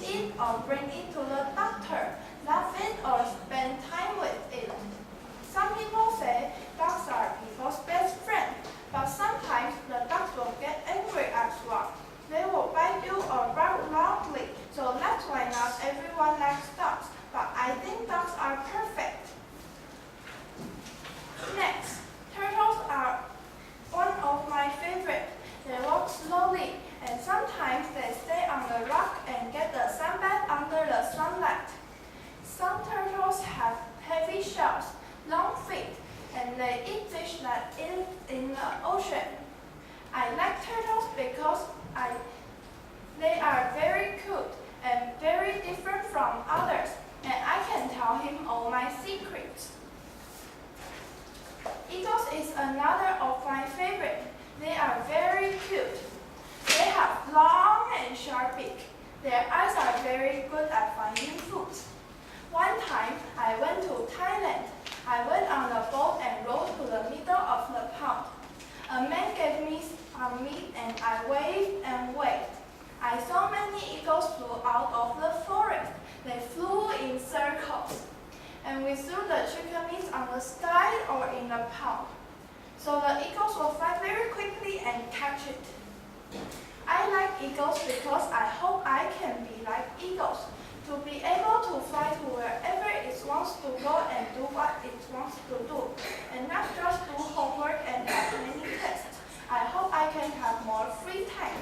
it or bring it to the doctor, love it or spend time with it. Some people say dogs are people's best friend, but sometimes the dogs will get angry as well. They will bite you or bark loudly, so that's why not everyone likes dogs, but I think dogs are perfect. Next, turtles are one of my favorites. They walk slowly, and sometimes they stay on the rock and get the sunbath under the sunlight. Some turtles have heavy shells, long feet, and they eat fish that live in the ocean. I like turtles because they are very cute and very different from others, and I can tell him all my secrets. Eagles is another of my favorite. They are very cute. They have long and sharp beak. Their eyes are very good at finding food. One time, I went to Thailand. I went on a boat and rowed to the middle of the pond. A man gave me some meat and I waved and waved. I saw many eagles flew out of the forest. They flew in circles. And we threw the chicken meat on the sky or in the pond. So the eagles will fly very quickly and catch it. I like eagles because I hope I can be like eagles, to be able to fly to wherever it wants to go and do what it wants to do, and not just do homework and have many tests. I hope I can have more free time.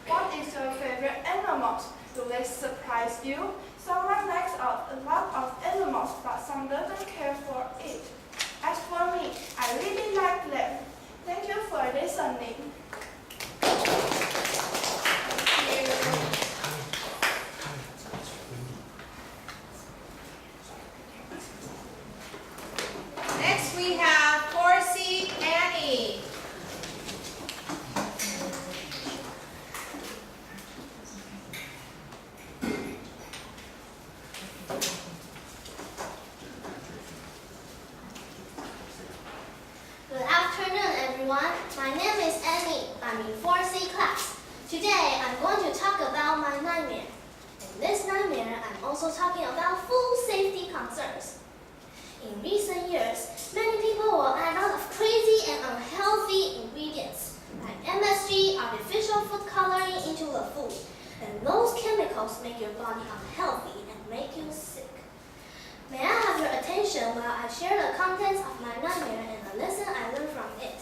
What is your favorite animals? Do they surprise you? Someone likes a lot of animals, but some doesn't care for it. As for me, I really like them. Thank you for listening. Thank you. Next we have Horsey Annie. Good afternoon, everyone. My name is Annie. I'm in 4C class. Today, I'm going to talk about my nightmare. In this nightmare, I'm also talking about food safety concerns. In recent years, many people will add a lot of crazy and unhealthy ingredients, like MSG, artificial food coloring, into the food. And those chemicals make your body unhealthy and make you sick. May I have your attention while I share the contents of my nightmare and the lesson I learned from it.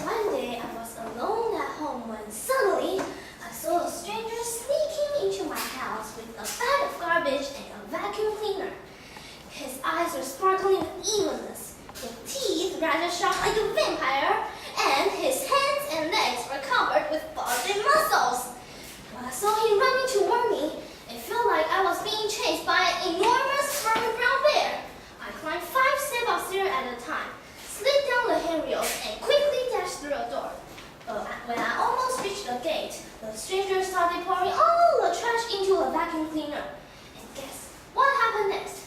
One day, I was alone at home when suddenly, I saw a stranger sneaking into my house with a bag of garbage and a vacuum cleaner. His eyes were sparkling with evilness, his teeth rather sharp like a vampire, and his hands and legs were covered with bulging muscles. When I saw him running toward me, it felt like I was being chased by an enormous furry brown bear. I climbed 5 steps of stairs at a time, slid down the handrails, and quickly dashed through a door. But when I almost reached the gate, the stranger started pouring all the trash into a vacuum cleaner. And guess what happened next?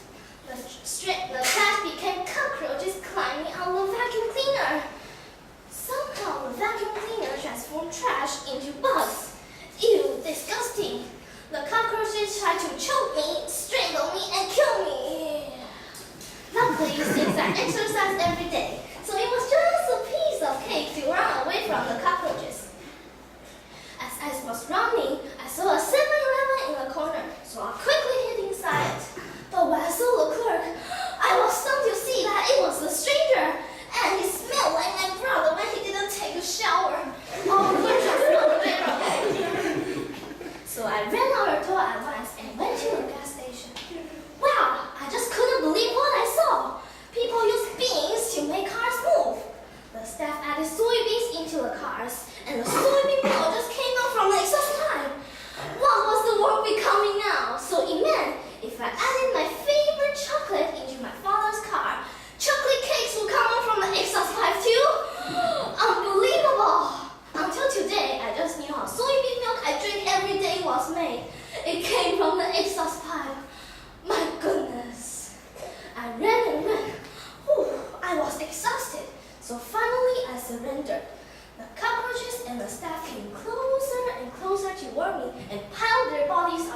The trash became cockroaches climbing on the vacuum cleaner. Somehow the vacuum cleaner transformed trash into bugs. Ew, disgusting. The cockroaches tried to choke me, strangle me, and kill me. Luckily, since I exercise every day, so it was just a piece of cake to run away from the cockroaches. As I was running, I saw a 7-Eleven in the corner, so I quickly hid inside it. But when I saw the clerk, I was stunned to see that it was the stranger, and he smelled like my brother when he didn't take a shower. Oh, the clerk was not there. So I ran out the door at once and went to the gas station. Wow, I just couldn't believe what I saw. People use beans to make cars move. The staff added soybeans into the cars, and the soybean oil just came out from the exhaust pipe. What was the world becoming now? So it meant if I added my favorite chocolate into my father's car, chocolate cakes would come out from the exhaust pipe too? Unbelievable! Until today, I just knew how soybean milk I drink every day was made. It came from the exhaust pipe. My goodness. I ran and ran. Whew, I was exhausted. So finally, I surrendered. The cockroaches and the staff came closer and closer toward me and piled their bodies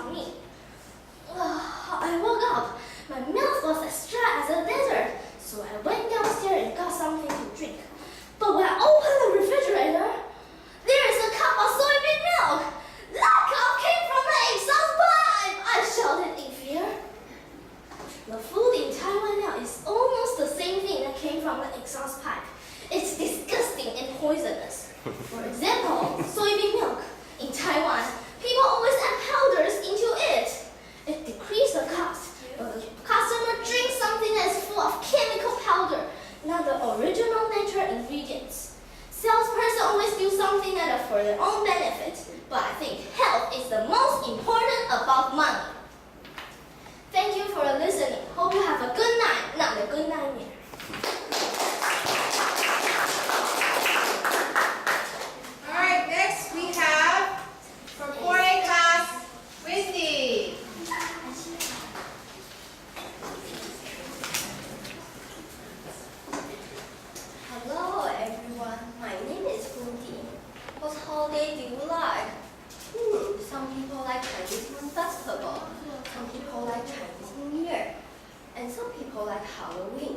people like Halloween,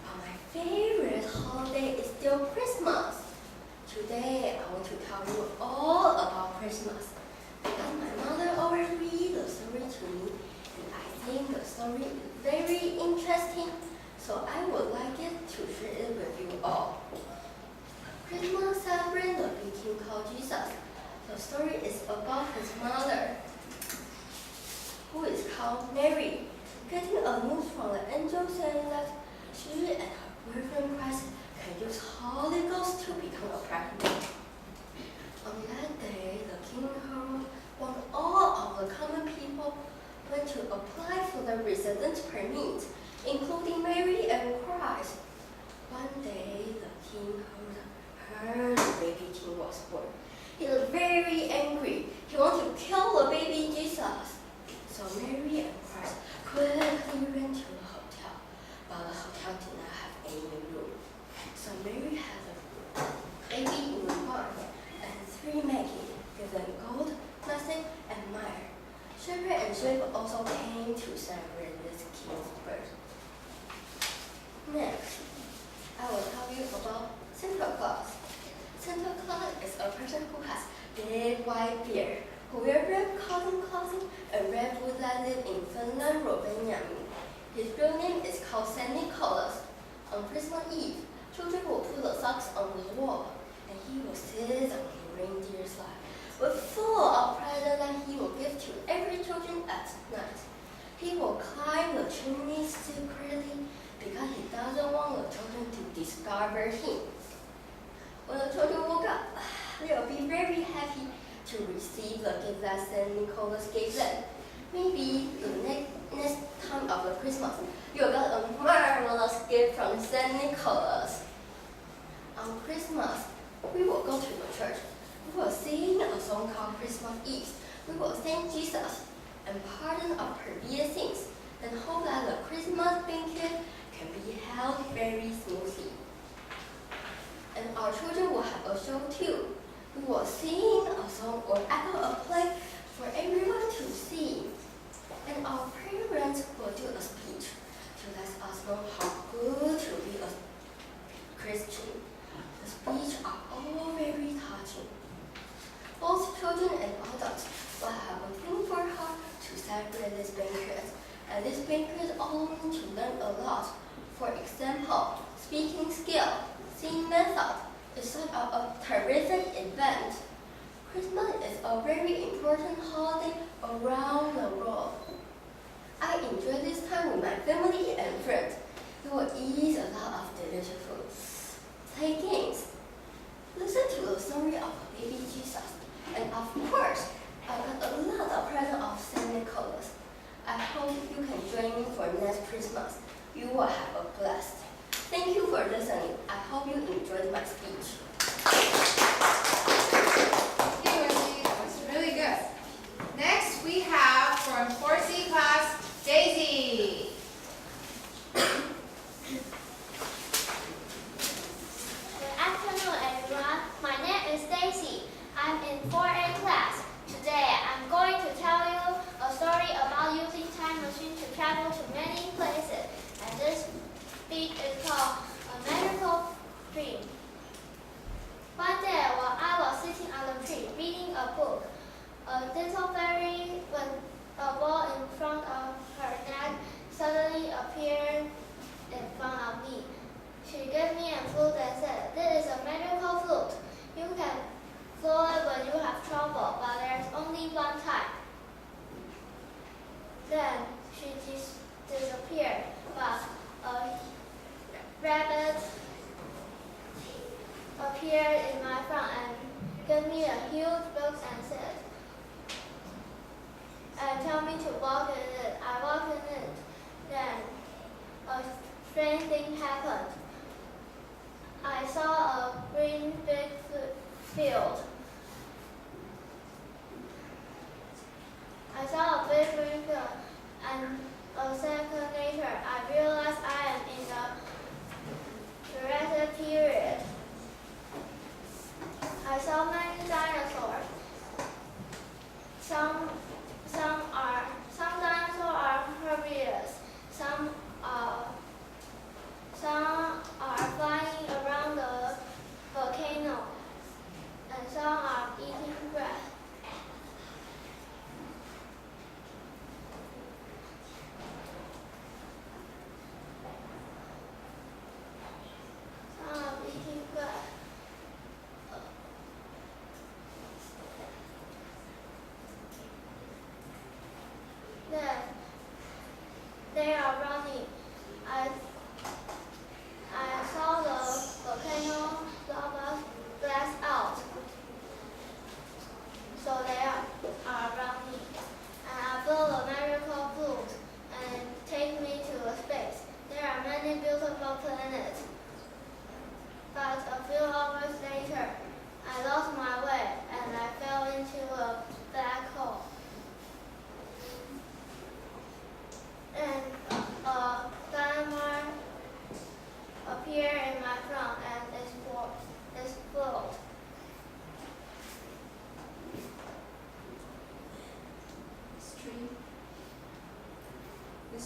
but my favorite holiday is still Christmas. Today, I want to tell you all about Christmas because my mother always read the story to me, and I think the story is very interesting, so I would like it to share it with you all. Christmas celebrates the big king called Jesus. The story is about his mother, who is called Mary, getting a news from the angel saying that she and her boyfriend Christ can use Holy Ghost to become pregnant. On that day, the king Herod want all of the common people went to apply for the residence permit, including Mary and Christ. One day, the king heard the baby king was born. He was very angry. He wanted to kill the baby Jesus. So Mary and Christ quickly ran to the hotel, but the hotel did not have any room. So Mary had a baby in the barn, and 3 magi gave them gold, mustard, and myrrh. Shepherd and sheep also came to celebrate this king's birth. Next, I will tell you about Santa Claus. Santa Claus is a person who has big white beard, who wears red cotton clothing and red boots that live in Finland, Rovaniemi. His real name is called Saint Nicholas. On Christmas Eve, children will put the socks on the wall, and he will sit on the reindeer's lap, with full of presents that he will give to every children at night. He will climb the chimney secretly because he doesn't want the children to discover him. When the children woke up, they will be very happy to receive the gift that Saint Nicholas gave them. Maybe the next time of the Christmas, you will get a marvelous gift from Saint Nicholas. On Christmas, we will go to the church. We will sing a song called Christmas Eve. We will thank Jesus and pardon our previous sins, and hope that the Christmas banquet can be held very smoothly. And our children will have a show too. We will sing a song or act out a play for everyone to see. And our parents will do a speech to let us know how good to be a Christian. The speeches are all very touching. Both children and adults will have a thankful heart to celebrate this banquet. And this banquet allows them to learn a lot. For example, speaking skill, singing method is such a terrific event. Christmas is a very important holiday around the world. I enjoy this time with my family and friends. We will eat a lot of delicious food, play games, listen to the story of baby Jesus, and of course, I got a lot of presents of Saint Nicholas. I hope you can join me for next Christmas. You will have a blast. Thank you for listening. I hope you enjoyed my speech. Hey, Wendy, that was really good. Next, we have from 4C class, Daisy. Good afternoon, everyone. My name is Daisy. I'm in 4A class. Today, I'm going to tell you a story about using time machine to travel to many places. And this speech is called A Magical Dream. One day, while I was sitting on the tree reading a book, a little fairy with a ball in front of her neck suddenly appeared in front of me. She gave me a flute and said, "This is a magical flute. You can blow it when you have trouble, but there's only one time." Then she disappeared, but a rabbit appeared in my front and gave me a huge book and said, and tell me to walk in it. I walked in it. Then a strange thing happened. I saw a green big field. I saw a big green field, and a second later, I realized I am in the Jurassic period. I saw many dinosaurs. Some dinosaurs are herbivorous. Some are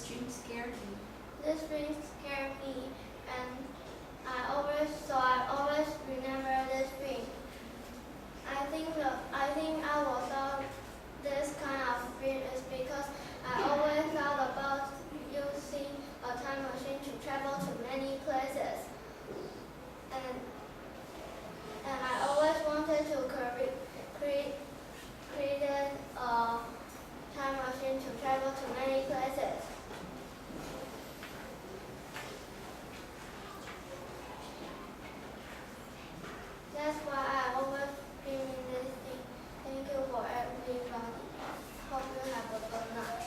this dream scare you? This dream scared me, and I always remember this dream. I think I was thought this kind of dream is because I always thought about using a time machine to travel to many places, and I always wanted to create a time machine to travel to many places. That's why I always dream in this thing. Thank you for everybody. Hope you have a good night.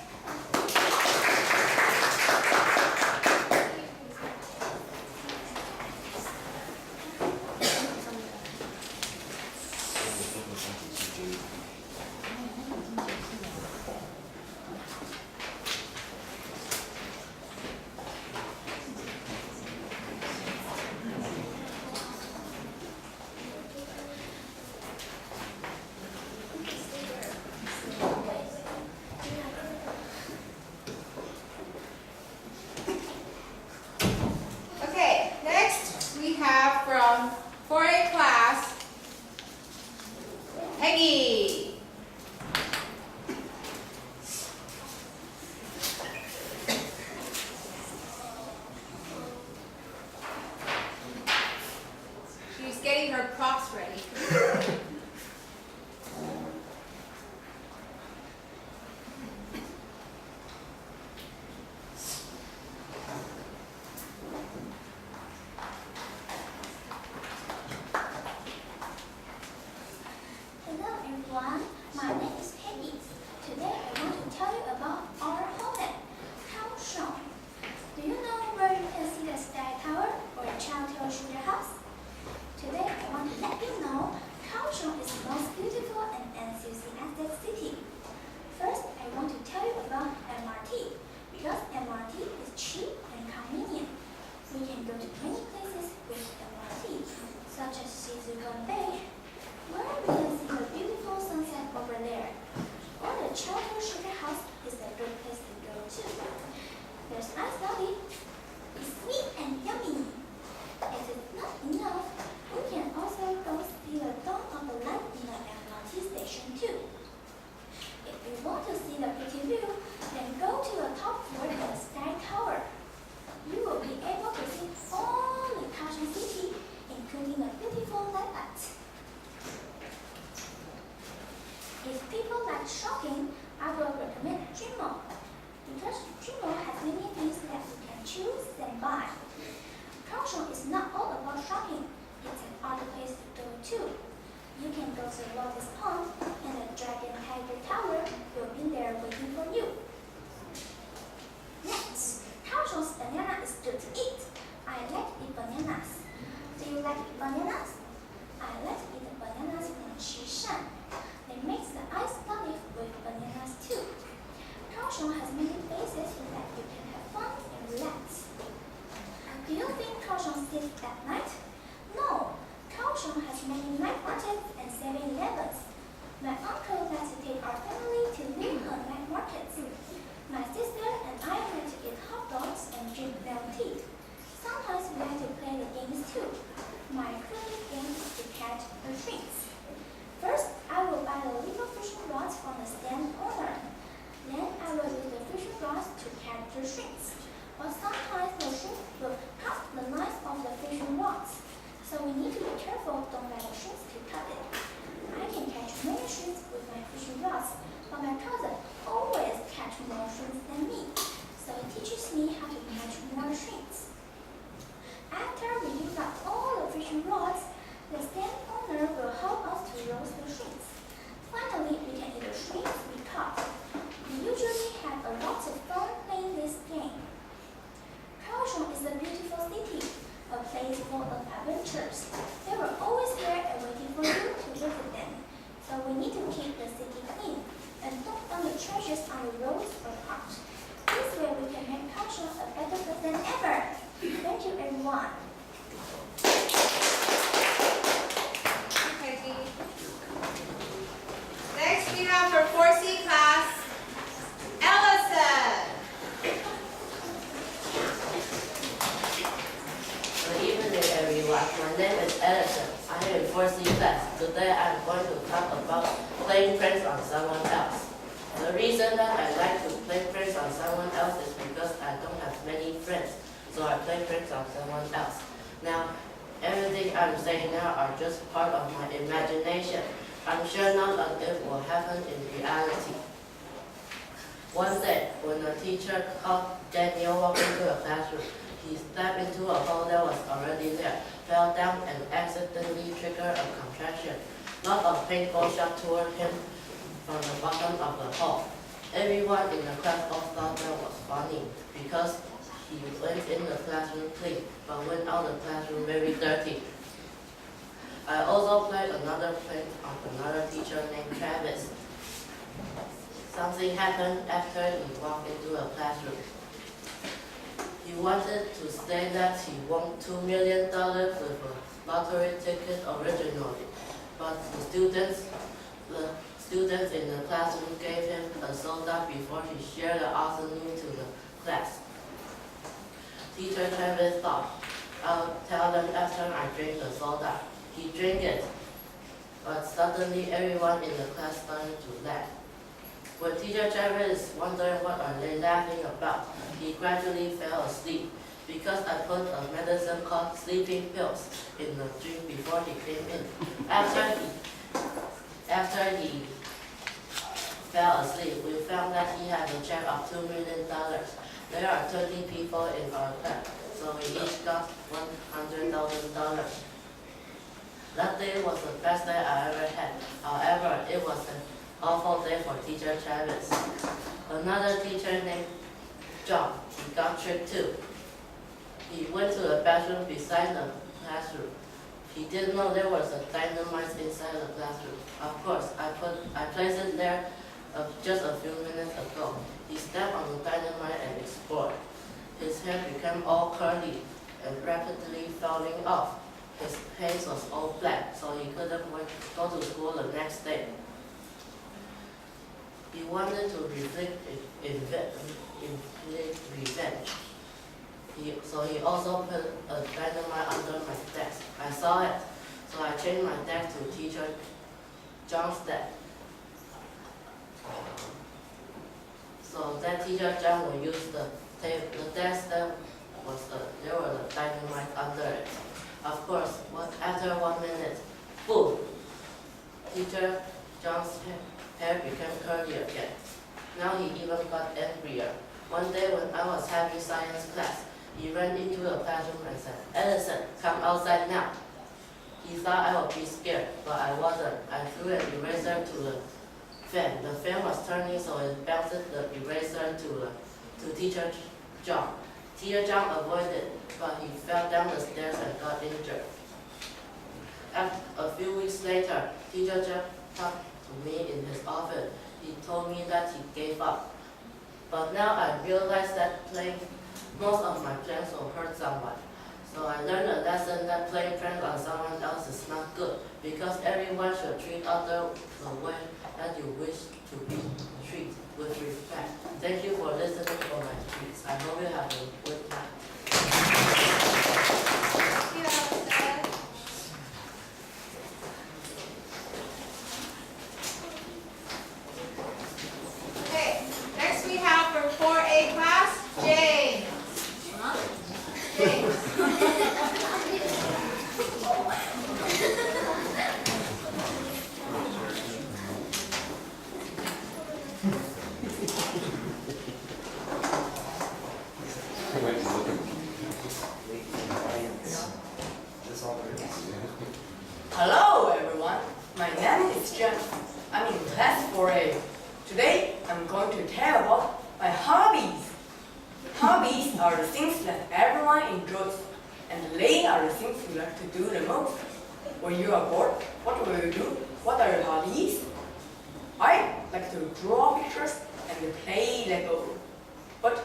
Okay, next we have from 4A class, Peggy. She's getting her props ready. Hello everyone, my name is Peggy. Today I want to tell you about our homeland, Kaohsiung. Do you know where you can see the Sky Tower or Changjiang Sugar House? Today I want to let you know Kaohsiung is the most beautiful and enthusiastic city. First, I want to tell you about MRT because MRT is cheap and convenient. We can go to many places with MRT, such as Shizuoka Bay, where we can see the beautiful sunset over there. Or the Changjiang Sugar House is a good place to go too. There's ice lolly. It's sweet and yummy. If it's not enough, we can also go see the dawn of the light in the MRT station too. If you want to see the pretty view, then go to the top floor of the Sky Tower. You will be able to see all the Kaohsiung city, including the beautiful lights. If people like shopping, I will recommend Dream Mall because Dream Mall has many things that you can choose and buy. Kaohsiung is not all about shopping; it's an other place to go too. You can go to Lotus Pond, and the Dragon Tiger Tower will be there waiting for you. Next, Kaohsiung's banana is good to eat. I like to eat bananas. Do you like to eat bananas? I like to eat the bananas from Qishan. They make the ice lolly with bananas too. Kaohsiung has many places that you can have fun and relax. Do you think Kaohsiung sleeps at night? No, Kaohsiung has many night markets and 7-Elevens. My uncle likes to take our family to local night markets. My sister and I like to eat hot dogs and drink milk tea. Sometimes we like to play the games too. My favorite game is to catch the shrimps. First, I will buy the little fishing rods from the stand owner. Then I will use the fishing rods to catch the shrimps. But sometimes the shrimps will cut the knives of the fishing rods. So we need to be careful, don't let the shrimps to cut it. I can catch many shrimps with my fishing rods, but my cousin always catch more shrimps than me. So he teaches me how to catch more shrimps. After we use up all the fishing rods, the stand owner will help us to roast the shrimps. Finally, we can eat the shrimps we caught. We usually have a lot of fun playing this game. Kaohsiung is a beautiful city, a place full of adventures. They were always there and waiting for you to visit them. So we need to keep the city clean and don't dump the trashes on the roads or parks. This way we can make Kaohsiung a better place than ever. Thank you everyone. Peggy. Next we have for 4C class, Ellison. so I play pranks on someone else. Now, everything I'm saying now are just part of my imagination. I'm sure none of it will happen in reality. One day, when a teacher caught Daniel walking into a classroom, he stepped into a hole that was already there, fell down, and accidentally triggered a contraction. Lots of paintball shot toward him from the bottom of the hole. Everyone in the class all thought that was funny because he went in the classroom clean, but went out the classroom very dirty. I also played another prank on another teacher named Travis. Something happened after he walked into a classroom. He wanted to say that he won $2 million with a lottery ticket originally, but the students in the classroom gave him a soda before he shared the awesome news to the class. Teacher Travis thought, I'll tell them after I drink the soda. He drank it, but suddenly everyone in the class started to laugh. When Teacher Travis wondered what are they laughing about, he gradually fell asleep because I put a medicine called sleeping pills in the drink before he came in. After he fell asleep, we found that he had a check of $2 million. There are 30 people in our class, so we each got $100,000. That day was the best day I ever had. However, it was an awful day for Teacher Travis. Another teacher named John, he got tricked too. He went to the bathroom beside the classroom. He didn't know there was a dynamite inside the classroom. Of course, I placed it there just a few minutes ago. He stepped on the dynamite and exploded. His hair became all curly and rapidly falling off. His face was all black, so he couldn't go to school the next day. He wanted to inflict revenge. So he also put a dynamite under my desk. I saw it, so I changed my desk to Teacher John's desk. So that Teacher John will use the desk that there was a dynamite under it. Of course, after 1 minute, boom! Teacher John's hair became curly again. Now he even got angrier. One day when I was having science class, he ran into the classroom and said, Edison, come outside now. He thought I would be scared, but I wasn't. I threw an eraser to the fan. The fan was turning, so it bounced the eraser to Teacher John. Teacher John avoided, but he fell down the stairs and got injured. A few weeks later, Teacher John talked to me in his office. He told me that he gave up. But now I realize that most of my plans will hurt someone. So I learned a lesson that playing pranks on someone else is not good, because everyone should treat others the way that you wish to be treated, with respect. Thank you for listening to my speech. I hope you have a good time. Thank you, Alistair. Okay, next we have from 4A class, James. James. Hello everyone, my name is Jeff. I'm in class 4A. Today I'm going to tell about my hobbies. Hobbies are the things that everyone enjoys, and they are the things you like to do the most. When you are bored, what will you do? What are your hobbies? I like to draw pictures and play Lego. But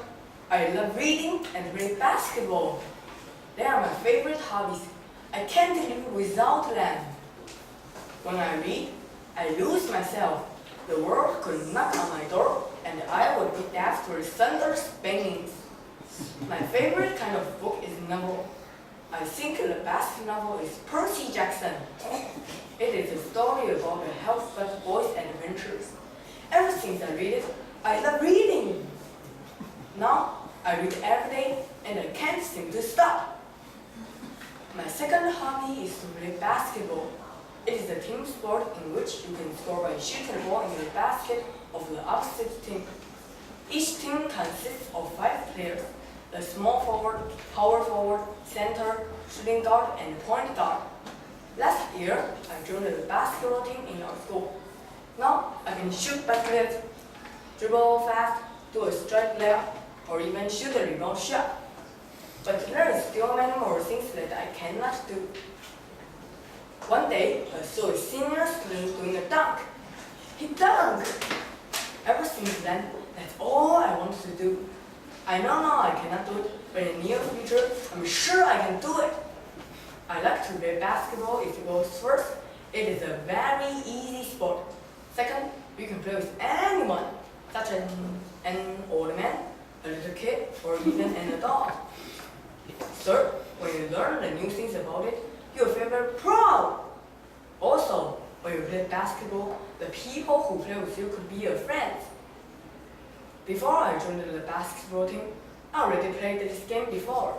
I love reading and play basketball. They are my favorite hobbies. I can't live without them. When I read, I lose myself. The world could knock on my door and I would be deaf to the thunder's banging. My favorite kind of book is novel. I think the best novel is Percy Jackson. It is a story about a housefly boy's adventures. Ever since I read it, I love reading. Now, I read every day and I can't seem to stop. My second hobby is to play basketball. It is a team sport in which you can score by shooting the ball in the basket of the opposite team. Each team consists of 5 players: the small forward, power forward, center, shooting guard, and point guard. Last year, I joined the basketball team in our school. Now, I can shoot baskets, dribble fast, do a strike layup, or even shoot a rebound shot. But there are still many more things that I cannot do. One day, I saw a senior student doing a dunk. He dunked! Ever since then, that's all I wanted to do. I know now I cannot do it, but in the near future, I'm sure I can do it. I like to play basketball because first, it is a very easy sport. Second, you can play with anyone, such as an old man, a little kid, or even an adult. Third, when you learn the new things about it, you feel very proud. Also, when you play basketball, the people who play with you could be your friends. Before I joined the basketball team, I already played this game before.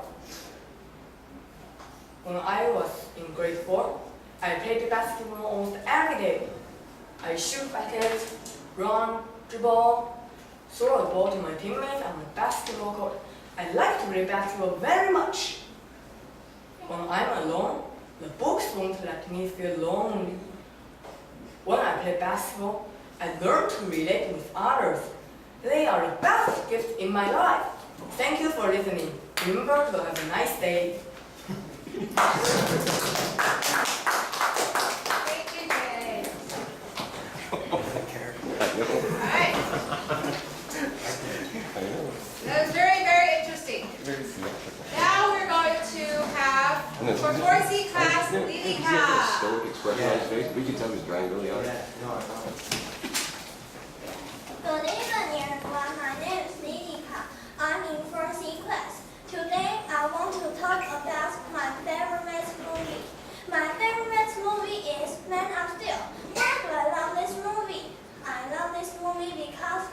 When I was in grade 4, I played basketball almost every day. I shoot baskets, run, dribble, throw a ball to my teammates on the basketball court. I like to play basketball very much. When I'm alone, the books won't let me feel lonely. When I play basketball, I learn to relate with others. They are the best gift in my life. Thank you for listening. Remember to have a nice day. Thank you, Jay. Alright. That was very, very interesting. Now we're going to have for 4C class leading half. Stoic expression on his face. We can tell he's trying really hard. Good evening, everyone. My name is Lidika. I'm in 4C class. Today, I want to talk about my favorite movie. My favorite movie is Man of Steel. Why do I love this movie? I love this movie because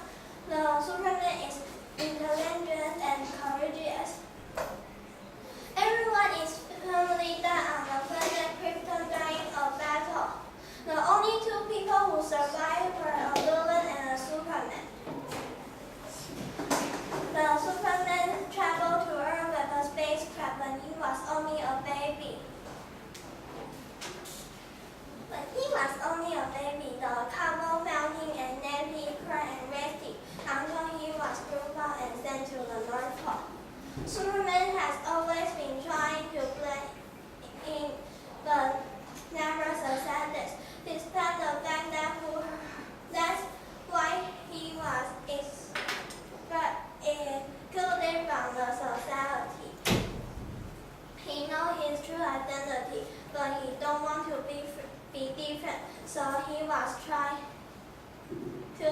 the Superman is intelligent and courageous. Everyone is firmly down on the planet Krypton dying of battle. The only 2 people who survived were a villain and a Superman. The Superman traveled to Earth with a spacecraft when he was only a baby. When he was only a baby, the couple found him and named him Cry and Resty until he was grown up and sent to the North Pole. Superman has always been trying to blend in, but never succeeded, despite the fact that that's why he was excluded from the society. He knows his true identity, but he don't want to be different, so he was trying to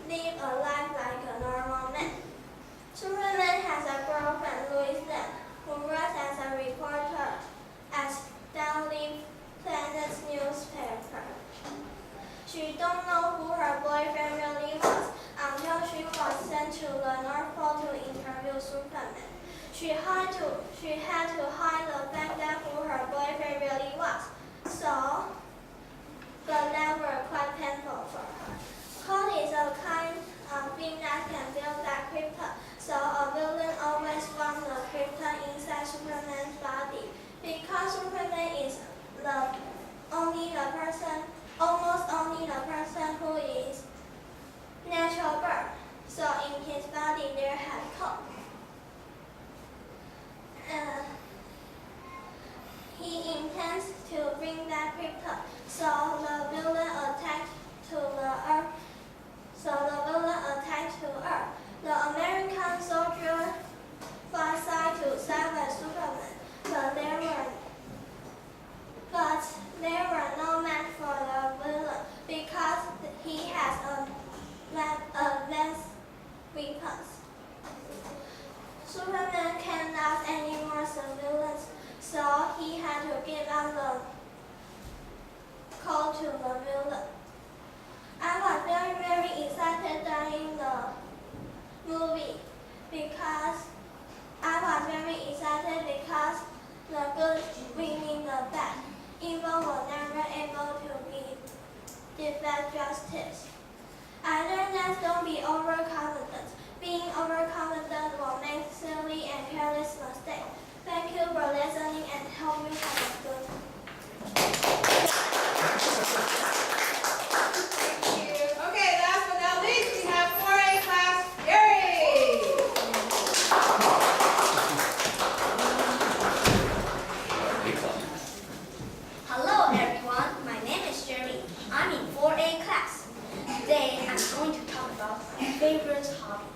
live a life like a normal man. Superman has a girlfriend, Lois Lane, who works as a reporter at Daily Planet's newspaper. She don't know who her boyfriend really was until she was sent to the North Pole to interview Superman. She had to hide the fact that who her boyfriend really was. So, the life were quite painful for her. Cold is a kind of thing that can build that krypton. So a villain always wants the krypton inside Superman's body. Because Superman is almost only the person who is natural birth. So in his body there has cold. He intends to bring that krypton. So the villain attacked to Earth. The American soldier fought side to side with Superman, but there were no match for the villain because he has less weapons. Superman cannot anymore civilians, so he had to give up the call to the villain. I was very, very excited during the movie because I was very defend justice. I learned that don't be overconfident. Being overconfident will make silly and careless mistakes. Thank you for listening and hope you have a good Thank you. Okay, last but not least, we have 4A class, Gary. Hello everyone, my name is Jerry. I'm in 4A class. Today I'm going to talk about my favorite hobby.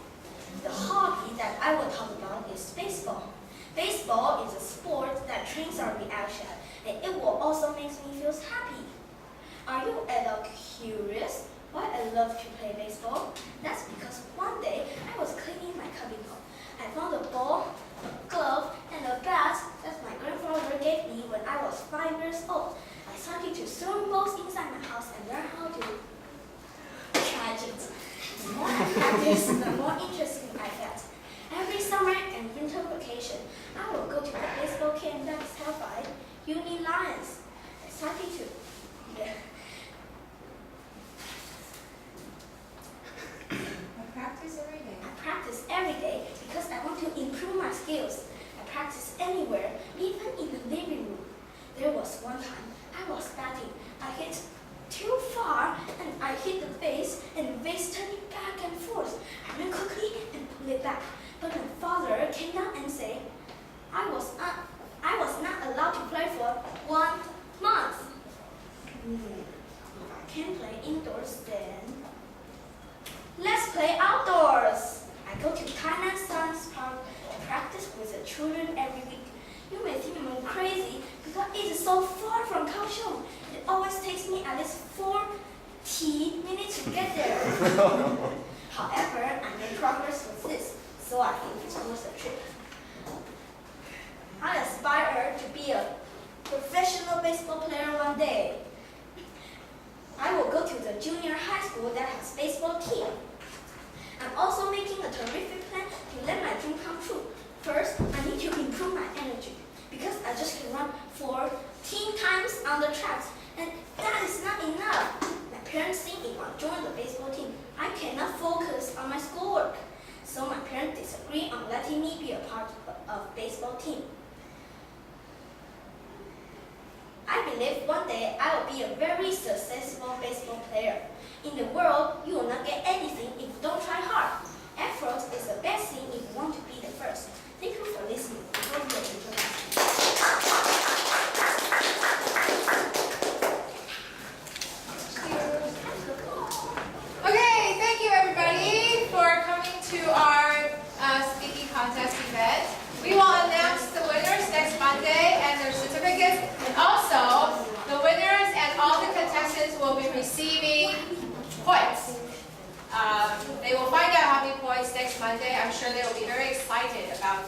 The hobby that I will talk about is baseball. Baseball is a sport that trains our reaction and it will also makes me feel happy. Are you at curious why I love to play baseball? That's because one day I was cleaning my cubbyhole. I found a ball, a glove, and a bat that my grandfather gave me when I was 5 years old. I started to throw balls inside my house and learn how to catch it. The more I practiced, the more interesting I felt. Every summer and winter vacation, I will go to the baseball camp that is held by Uni Lions. I started to I practice every day because I want to improve my skills. I practice anywhere, even in the living room. There was one time I was batting. I hit too far and I hit the base and the base turned back and forth. I ran quickly and pulled it back. But my father came down and said, I was not allowed to play for 1 month. If I can't play indoors, then let's play outdoors. I go to Tainan Science Park to practice with the children every week. You may think I'm crazy because it is so far from Kaohsiung. It always takes me at least 40 minutes to get there. However, I made progress with this, so I think it's worth the trip. I aspire to be a professional baseball player one day. I will go to the junior high school that has baseball team. I'm also making a terrific plan to let my dream come true. First, I need to improve my energy because I just can run 14 times on the tracks, and that is not enough. My parents think if I join the baseball team, I cannot focus on my schoolwork. So my parents disagree on letting me be a part of baseball team. I believe one day I will be a very successful baseball player. In the world, you will not get anything if you don't try hard. Effort is the best thing if you want to be the first. Thank you for listening. Okay, thank you everybody for coming to our speaking contest event. We will announce the winners next Monday and their certificates, and also the winners and all the contestants will be receiving points. They will find out how many points next Monday. I'm sure they will be very excited about